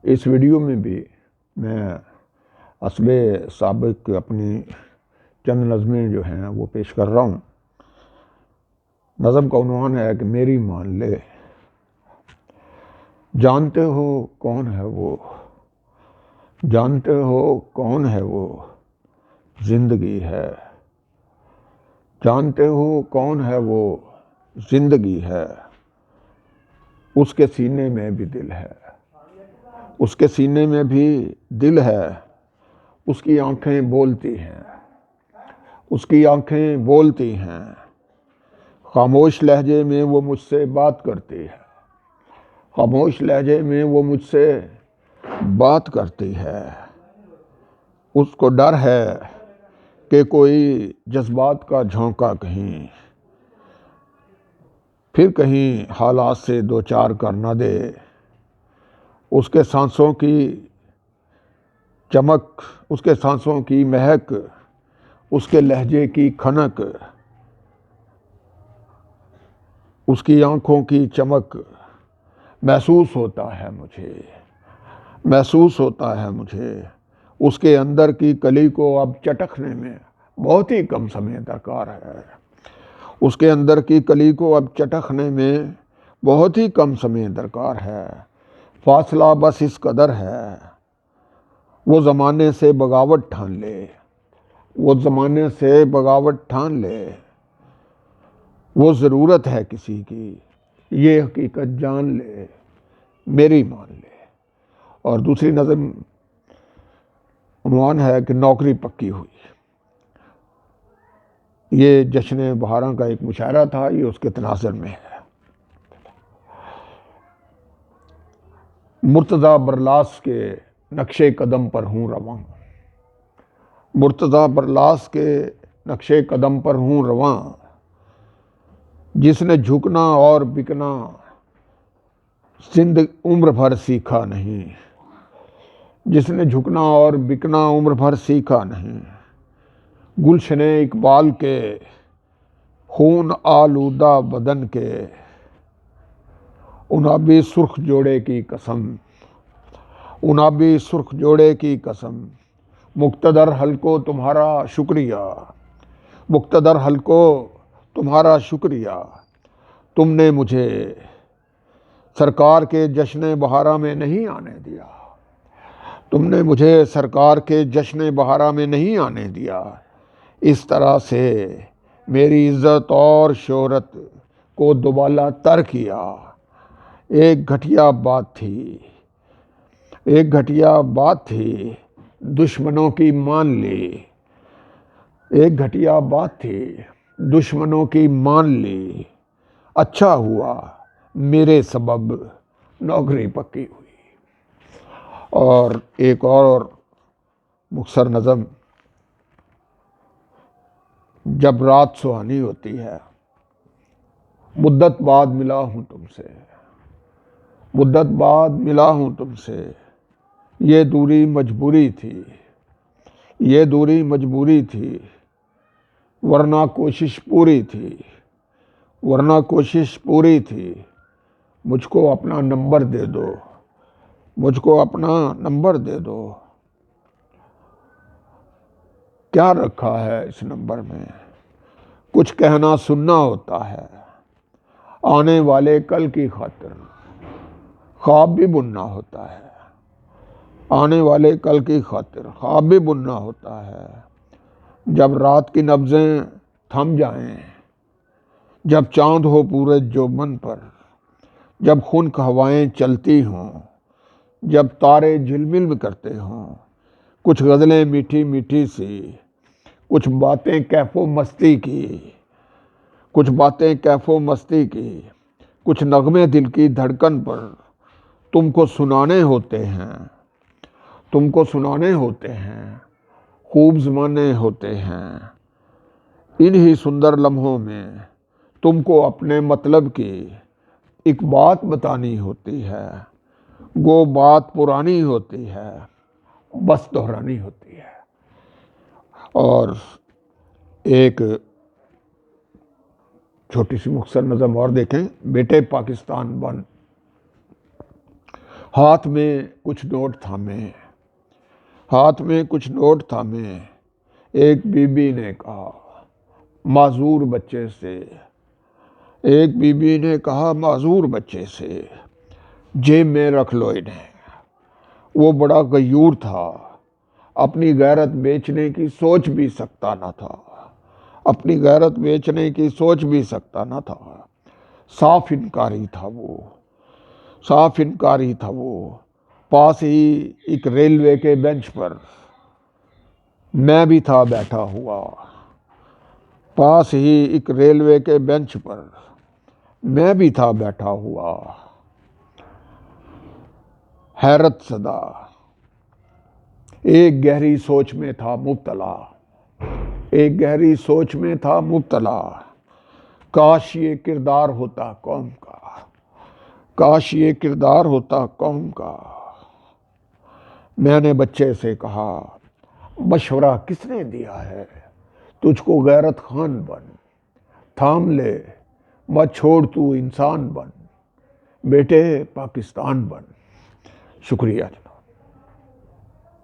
اس video میں بھی میں اسب سابق اپنی چند نظمیں جو ہیں وہ پیش کر رہا ہوں۔ نظم کا عنوان ہے کہ میری مان لے۔ جانتے ہو کون ہے وہ، جانتے ہو کون ہے وہ، زندگی ہے۔ جانتے ہو کون ہے وہ، زندگی ہے۔ اس کے سینے میں بھی دل ہے، اس کے سینے میں بھی دل ہے۔ اس کی آنکھیں بولتی ہیں، اس کی آنکھیں بولتی ہیں۔ خاموش لہجے میں وہ مجھ سے بات کرتی ہے، خاموش لہجے میں وہ مجھ سے بات کرتی ہے۔ اس کو ڈر ہے کہ کوئی جذبات کا جھونکا کہیں، پھر کہیں حالات سے دو چار کر نہ دے۔ اس کے سانسوں کی چمک، اس کے سانسوں کی مہک، اس کے لہجے کی کھنک، اس کی آنکھوں کی چمک محسوس ہوتا ہے مجھے، محسوس ہوتا ہے مجھے۔ اس کے اندر کی کلی کو اب چٹکنے میں بہت ہی کم سمے درکار ہے، اس کے اندر کی کلی کو اب چٹکنے میں بہت ہی کم سمے درکار ہے۔ فاصلہ بس اس قدر ہے، وہ زمانے سے بغاوت ٹھان لے، وہ زمانے سے بغاوت ٹھان لے۔ وہ ضرورت ہے کسی کی، یہ حقیقت جان لے، میری مان لے۔ اور دوسری نظم عنوان ہے کہ نوکری پکی ہوئی۔ یہ جشن بہاراں کا ایک مشاعرہ تھا، یہ اس کے تناظر میں ہے۔ مرتضیٰ برلاس کے نقش قدم پر ہوں رواں، مرتضیٰ برلاس کے نقش قدم پر ہوں رواں۔ جس نے جھکنا اور بکنا عمر بھر سیکھا نہیں، جس نے جھکنا اور بکنا عمر بھر سیکھا نہیں۔ گلشن اقبال کے خون آلودہ بدن کے انابی سرخ جوڑے کی قسم، انابی سرخ جوڑے کی قسم۔ مقتدر حلقوں تمہارا شکریہ، مقتدر حلقوں تمہارا شکریہ۔ تم نے مجھے سرکار کے جشن بہارا میں نہیں آنے دیا، تم نے مجھے سرکار کے جشن بہارا میں نہیں آنے دیا۔ اس طرح سے میری عزت اور شہرت کو دوبالا تر کیا۔ ایک گھٹیا بات تھی، ایک گھٹیا بات تھی، دشمنوں کی مان لی۔ ایک گھٹیا بات تھی، دشمنوں کی مان لی۔ اچھا ہوا میرے سبب نوکری پکی ہوئی۔ اور ایک اور مختصر نظم، جب رات سہانی ہوتی ہے۔ مدت بعد ملا ہوں تم سے، مدت بعد ملا ہوں تم سے۔ یہ دوری مجبوری تھی، یہ دوری مجبوری تھی، ورنہ کوشش پوری تھی، ورنہ کوشش پوری تھی۔ مجھ کو اپنا نمبر دے دو، مجھ کو اپنا نمبر دے دو۔ کیا رکھا ہے اس نمبر میں، کچھ کہنا سننا ہوتا ہے۔ آنے والے کل کی خاطر خواب بھی بننا ہوتا ہے، آنے والے کل کی خاطر خواب بھی بننا ہوتا ہے۔ جب رات کی نبضیں تھم جائیں، جب چاند ہو پورے جوبن پر، جب خنک ہوائیں چلتی ہوں، جب تارے جھلمل کرتے ہوں۔ کچھ غزلیں میٹھی میٹھی سی، کچھ باتیں کیف و مستی کی، کچھ باتیں کیف و مستی کی۔ کچھ نغمے دل کی دھڑکن پر تم کو سنانے ہوتے ہیں، تم کو سنانے ہوتے ہیں۔ خوب زمانے ہوتے ہیں، انہی سندر لمحوں میں تم کو اپنے مطلب کی ایک بات بتانی ہوتی ہے۔ گو بات پرانی ہوتی ہے، بس دہرانی ہوتی ہے۔ اور ایک چھوٹی سی مختصر نظم اور دیکھیں، بیٹے پاکستان بن۔ ہاتھ میں کچھ نوٹ تھامے ایک بی بی نے کہا معذور بچے سے جیب میں رکھ لو انہیں۔ وہ بڑا غیور تھا، اپنی غیرت بیچنے کی سوچ بھی سکتا نہ تھا، صاف انکاری تھا وہ۔ پاس ہی ایک ریلوے کے بینچ پر میں بھی تھا بیٹھا ہوا، حیرت زدہ ایک گہری سوچ میں تھا مبتلا۔ کاش یہ کردار ہوتا قوم کا۔ میں نے بچے سے کہا مشورہ کس نے دیا ہے، تجھ کو غیرت خان بن، تھام لے مت چھوڑ تو انسان بن، بیٹے پاکستان بن۔ شکریہ۔